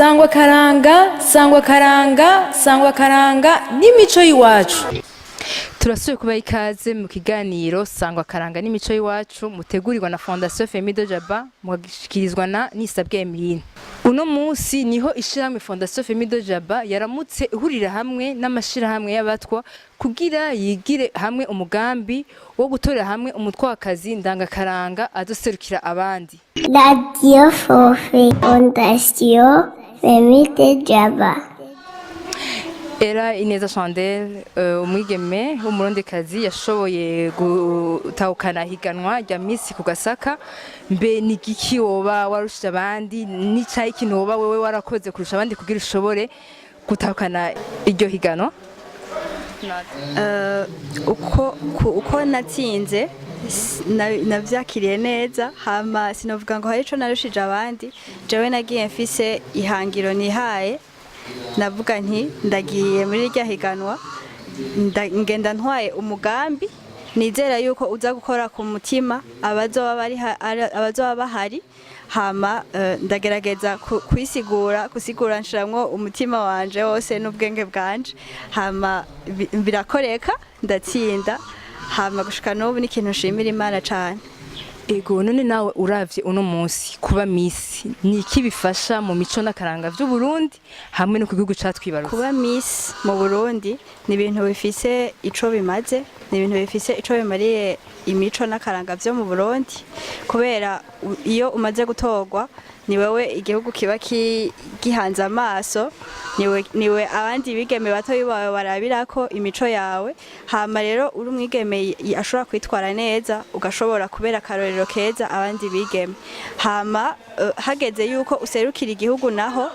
Sangwa Akaranga, Sangwa Akaranga, Sangwa Akaranga n'imico y'iwacu. Turasuye kuba ikaze mu kiganiro Sangwa Akaranga n'imico y'iwacu mutegurirwa na Fondation Femido Jaba mugashikirizwa na Nisabwe Emeline. Uno munsi niho ishirahamwe Fondation Femido Jaba yaramutse ihurira hamwe n'amashirahamwe y'abatwa kugira yigire hamwe umugambi wo gutorera hamwe umutwakazi ndangakaranga azoserukira abandi. Radio Fondation Femido Jaba. Era Ineza Chandel umwigeme w'umurondekazi yashoboye gutahukana higanwa rya Miss ku Gasaka. Mbe ni giki woba warushije abandi n'icayi kintu woba wewe warakoze kurusha abandi kugira ushobore gutahukana iryo higanwa? uko natsinze navyakiriye neza, hama sinovuga ngo hari ico narushije abandi. Jewe nagiye mfise ihangiro nihaye, navuga nti ndagiye muri rya higanwa ngenda ntwaye umugambi nizera yuko uza gukora ku mutima abazoba bahari, hama ndagerageza kusigura nshiramwo umutima wanje wose n'ubwenge bwanje, hama birakoreka ndatsinda, hama gushika n'ubu ni ikintu nshimira Imana cane. Ego none nawe uravye uno munsi kuba Miss ni iki bifasha mu mico n'akaranga vy'u Burundi hamwe no ku gihugu catwibarutse? Kuba Miss mu Burundi ni ibintu bifise ico bimaze, ni ibintu bifise ico bimariye imico n'akaranga vyo mu Burundi, kubera iyo umaze gutorwa ni wewe igihugu kiba gihanze amaso, niwe abandi bigeme bato bawe barabirako imico yawe, hama rero uri umwigeme ashobora kwitwara neza ugashobora kubera akarorero keza abandi bigeme, hama hageze yuko userukira igihugu naho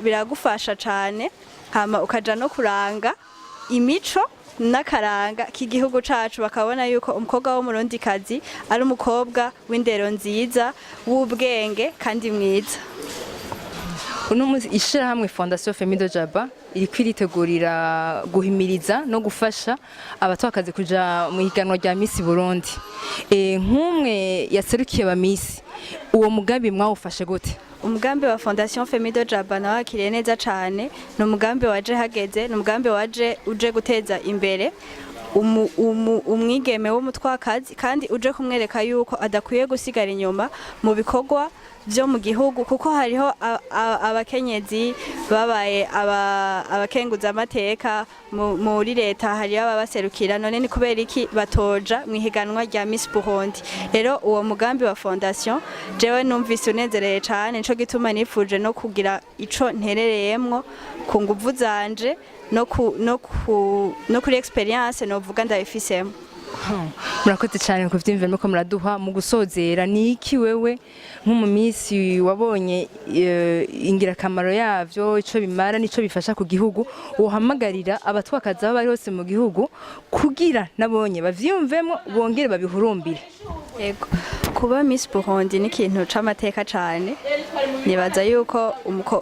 biragufasha cane, hama ukaja no kuranga imico n'akaranga k'igihugu cacu, bakabona yuko umukobwa w'umurundikazi ari umukobwa w'indero nziza w'ubwenge kandi mwiza. Uno munsi ishirahamwe Fondation Femido Jaba iriko iritegurira guhimiriza no gufasha abatwakazi kuja mu higanwa rya Miss Burundi. Nk'umwe yaserukiye ba Miss, uwo mugambi mwawufashe gute? Umugambi wa Fondation Femido Jaba nawakiriye neza cane, ni umugambi waje hageze, ni umugambi waje uje guteza imbere umwigeme w'umutwakazi kandi uje kumwereka yuko adakwiye gusigara inyuma mu bikorwa vyo mu gihugu, kuko hariho abakenyezi babaye abakenguza amateka muri leta, hariho ababaserukira, none ni kubera iki batoja mu higanwa rya Miss Burundi. Rero uwo mugambi wa Fondation jewe numvise unezereye cane, nico gituma nifuje no kugira ico nterereyemwo ku nguvu zanje no kuri experience novuga ndabifisemo. Murakoze cyane ku vyimviro nuko muraduha mu gusozera. Ni iki wewe nk'umu Miss wabonye ingirakamaro yavyo, ico bimara nico bifasha ku gihugu, uhamagarira abatwakaza bari hose mu gihugu kugira nabonye bavyumvemo bongere babihurumbire? Yego, kuba Miss Burundi ni ikintu c'amateka cane, nibaza yuko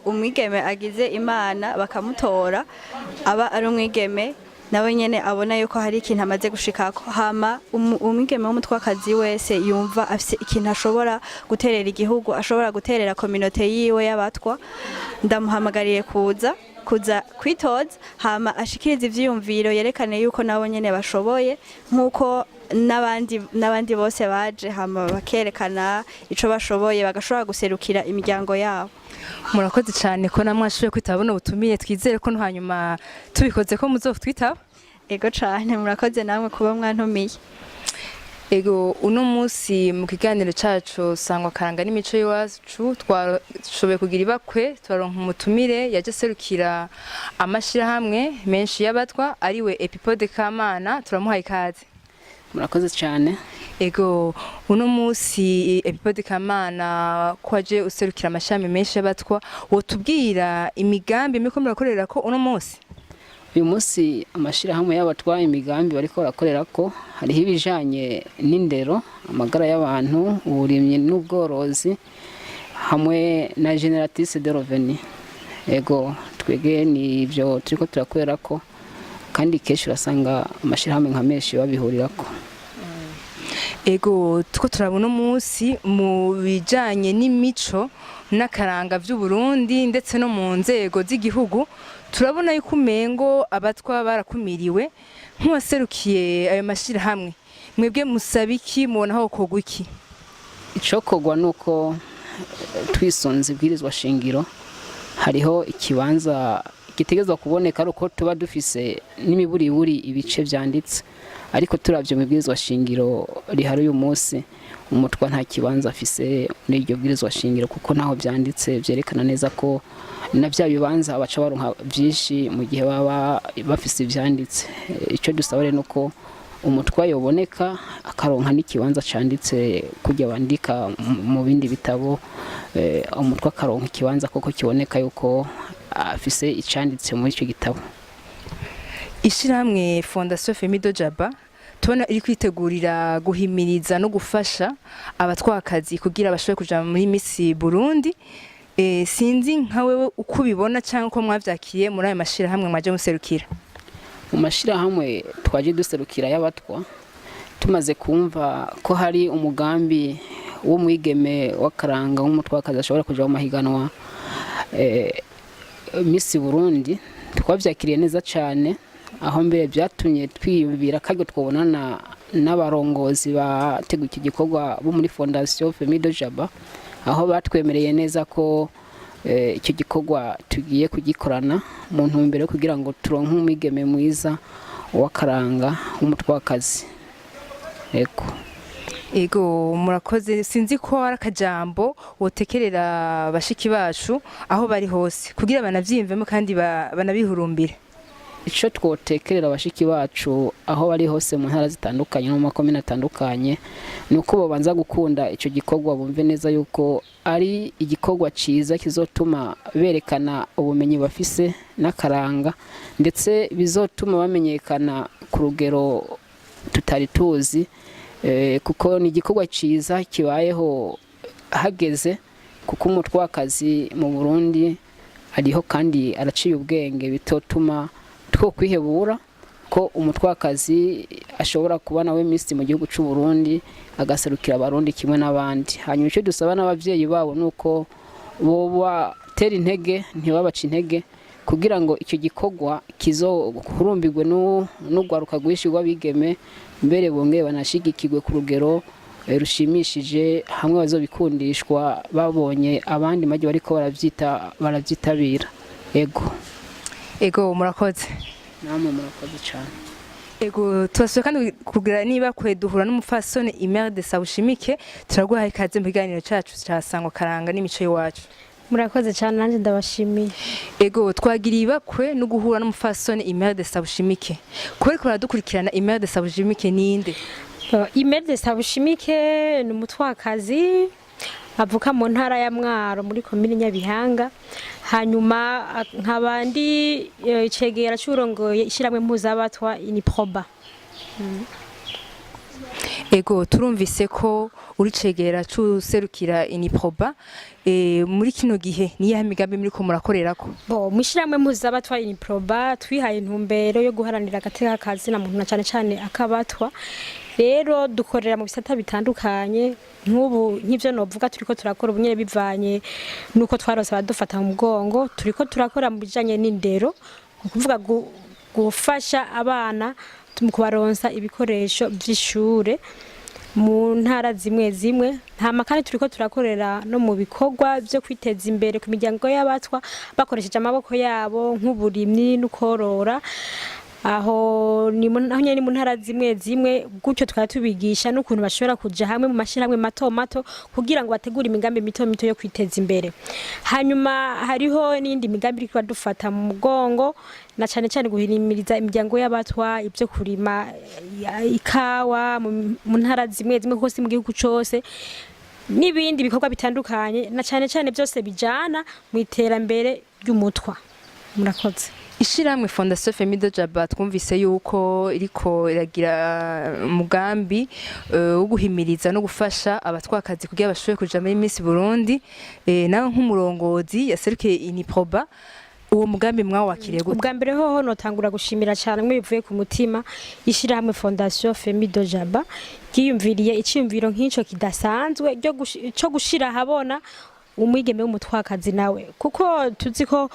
umwigeme agize Imana bakamutora aba ari umwigeme nawe nyene abona yuko hari ikintu amaze gushikako, hama umwigeme w'umutwakazi wese yumva afise ikintu ashobora guterera igihugu, ashobora guterera communauté yiwe y'abatwa, ndamuhamagariye kuza kwitoza, hama ashikiriza ivyiyumviro yerekane yuko nabo nyene bashoboye nkuko n'abandi bose baje, hama bakerekana ico bashoboye bagashobora guserukira imiryango yabo. Murakoze cyane ko namwashoboye kwitabona ubutumire, twizere ko hanyuma tubikoze ko muzotwitaba. Ego cyane, murakoze namwe kuba mwantumiye. Ego uno munsi mu kiganiro cacu Sangwa Akaranga n'imico y'iwacu twashoboye kugira ibakwe, twaronka umutumire yaje serukira amashirahamwe menshi y'abatwa ariwe Epipode Kamana, turamuhaye ikaze. Murakoze cyane. Ego uno munsi Epipode Kamana kwaje userukira amashami menshi y'abatwa, wotubwira imigambi miko murakorera ko uno munsi? Uyu munsi amashirahamwe y'abatwa imigambi bariko barakorera ko hariho ibijanye n'indero, amagara y'abantu, uburimyi n'ubworozi hamwe na generatrice de revenu. Ego twege ni ivyo turiko turakorera ko, kandi kenshi urasanga amashirahamwe nka menshi babihurirako. Ego tuko turabona umunsi mu bijanye n'imico n'akaranga vy'u Burundi ndetse no mu nzego z'igihugu turabona yuko umengo abatwa barakumiriwe nk'uwaserukiye ayo mashirahamwe mwebwe musaba iki mubona aho kogwa iki icokorwa nuko twisunze ibwirizwa shingiro hariho ikibanza gitegezwa kuboneka uko tuba dufise n'imiburiburi ibice vyanditse ariko turavye mu bwirizwa shingiro rihari uyu munsi umutwa nta kibanza afise muri iryo bwirizwa shingiro kuko naho vyanditse vyerekana neza ko na vya bibanza abaca baronka vyinshi mu gihe baba bafise ivyanditse ico dusaba rero nuko umutwa yoboneka akaronka n'ikibanza canditse kujya bandika mu bindi bitabo umutwa akaronka ikibanza koko kiboneka yuko afise icanditse muri ico gitabo. Ishirahamwe Fondation Femido Jaba tubona iri kwitegurira guhimiriza no gufasha abatwakazi kugira bashobore kuja muri Miss Burundi. Sinzi nka wewe uko ubibona cyangwa uko mwavyakiye muri ayo mashirahamwe mwaje muserukira. Mu mashirahamwe twaje duserukira y'abatwa tumaze kumva ko hari umugambi wo mwigeme w'akaranga w'umutwakazi ashobora kuja mu mahiganwa Miss Burundi twavyakiriye neza cyane aho mbere byatumye twiyumvira kandi twabonana n'abarongozi bateguye iki gikorwa bo muri Fondation Femido Jaba aho batwemereye neza ko icyo gikorwa tugiye kugikorana mu ntumbero kugira ngo turonke umwigeme mwiza w'akaranga w'umutwakazi. Ego murakoze sinzi ko ari akajambo wotekerera bashiki bacu aho bari hose kugira banavyimvemo kandi banabihurumbire. Ico twotekerera abashiki bacu aho bari hose mu ntara zitandukanye no mu makomine atandukanye nuko babanza gukunda ico gikorwa bumve neza yuko ari igikorwa ciza kizotuma berekana ubumenyi bafise n'akaranga ndetse bizotuma bamenyekana ku rugero tutari tuzi kuko ni igikorwa ciza kibayeho hageze kuko umutwakazi mu Burundi ariho kandi araciye ubwenge bitotuma two kwihebura ko umutwakazi ashobora kuba nawe Miss mu gihugu cy'u Burundi agaserukira abarundi kimwe n'abandi. Hanyuma icyo dusaba n'abavyeyi babo nuko bo batera intege ntibabaca intege kugira ngo icyo gikorwa kizokurumbirwe n'ugwaruka gwishirwa bigeme mbere bongeye banashigikirwe ku rugero rushimishije hamwe bazobikundishwa babonye abandi maje bariko baravyitabira. Ego murakoze. Namwe murakoze cyane. Ego twasuye kandi kugira niba duhura n'umufasone Imerde Sabushimike turaguha ikaze mu biganiro cyacu ca Sangwa Karanga n'imico y'iwacu. Murakoze cyane nanje ndabashimiye. Ego twagiriye ibakwe no guhura n'umufasone Imerde Sabushimike. Kubera baradukurikirana Imerde Sabushimike ninde? Imerde Sabushimike ni umutwakazi avuka mu ntara ya Mwaro muri komine Nyabihanga hanyuma nkabandi icegera cyurongoye ishiramwe mpuzabatwa Iniproba. Ego turumvise ko uri cegera cyuserukira Iniproba muri kino gihe niya migambi muri ko murakorerako. Mushiramwe mpuzabatwa Iniproba twihaye intumbero yo guharanira agateka kazi na muntu cyane cyane akabatwa. Rero dukorera mu bisata bitandukanye nk'ubu nk'ivyo novuga turiko turakora ubunyere bivanye nuko twarose badufata mu mugongo turiko turakora mu bijanye n'indero kuvuga gufasha abana mu kubaronsa ibikoresho by'ishure mu ntara zimwe zimwe hama kandi turiko turakorera no mu bikorwa byo kwiteza imbere ku miryango y'abatwa bakoresheje amaboko yabo nk'uburimyi n'ukorora aho ni mu ntara zimwe zimwe gutyo tukatubigisha n'ukuntu bashobora kuja hamwe mu mashirahamwe mato mato kugira ngo bategure imigambi mito mito yo kwiteza imbere. Hanyuma hariho n'indi migambi iri dufata mu mugongo na cyane cyane guhirimiriza imiryango y'abatwa ibyo kurima ikawa mu ntara zimwe zimwe hose mu gihugu cyose n'ibindi bikorwa bitandukanye na cyane cyane byose bijana mu iterambere ry'umutwa. Murakoze. Ishiramwe Fondation Femido Jaba twumvise yuko iriko iragira umugambi wo guhimiriza no gufasha abatwakazi kugira bashobore kuja muri Miss Burundi nawe nk'umurongozi yaserukiye Iniproba uwo mugambi mwawakiriye gute? ubwa mbere hoho notangura gushimira cyane mwe bivuye ku mutima ishyirahamwe Fondation Femido Jaba giyumviriye icyumviro nk'icyo kidasanzwe cyo gushira habona umwigeme w'umutwakazi nawe kuko tuzi ko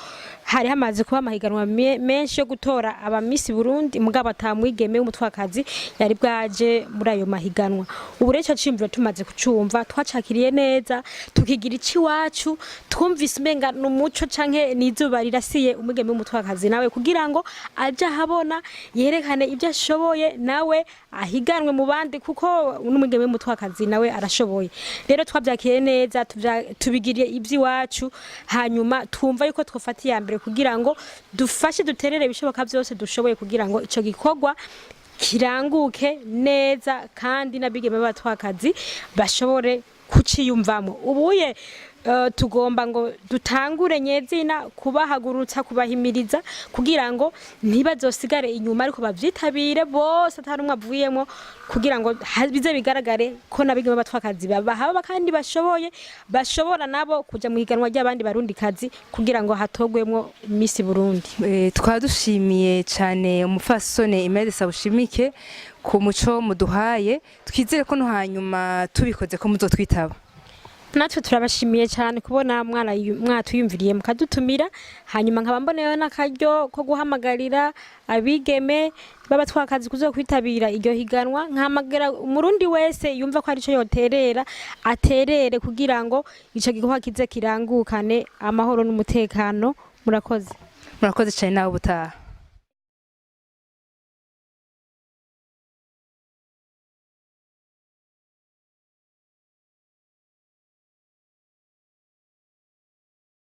hari hamaze kuba amahiganwa menshi yo gutora abamisi Burundi mugabo atamwigeme w'umutwakazi yari bwaje muri ayo mahiganwa. Ubu rero cyimviro tumaze kucumva twacakiriye neza tukigira iki wacu twumvise umenga n'umuco canke nizuba rirasiye umwigeme w'umutwakazi nawe kugira ngo aje habona yerekane ibyo ashoboye nawe ahiganwe mu bandi kuko n'umwigeme w'umutwakazi nawe arashoboye. Rero twabyakiye neza tubigiriye iby'iwacu hanyuma twumva yuko twafatiye mbere kugira ngo dufashe duterere ibishoboka byose dushoboye kugira ngo ico gikorwa kiranguke neza kandi nabigeme batwakazi bashobore kuciyumvamo. Ubuye tugomba ngo dutangure nyezina kubahagurutsa kubahimiriza kugira ngo ntibazosigare inyuma ariko bavyitabire bose atarumwe avuyemo kugira ngo bize bigaragare ko nabigeme batwakazi babahaba kandi bashobora nabo kuja mu higanwa ry'abandi barundi kazi kugira ngo hatogwemo Miss Burundi. Twadushimiye cyane umufasone Imelda Sabushimike ku muco muduhaye twizere ko no hanyuma tubikoze ko muzotwitaba. Natwe turabashimiye cyane kubona mwatuyumviriye mukadutumira hanyuma nkaba mboneyeho n'akaryo ko guhamagarira abigeme babatwakazi kuzokwitabira iryo higanwa nkamagara umurundi wese yumva ko ari cyo yoterera aterere kugira ngo ico gikorwa kize kirangukane amahoro n'umutekano. Murakoze cyane nawe ubutaha.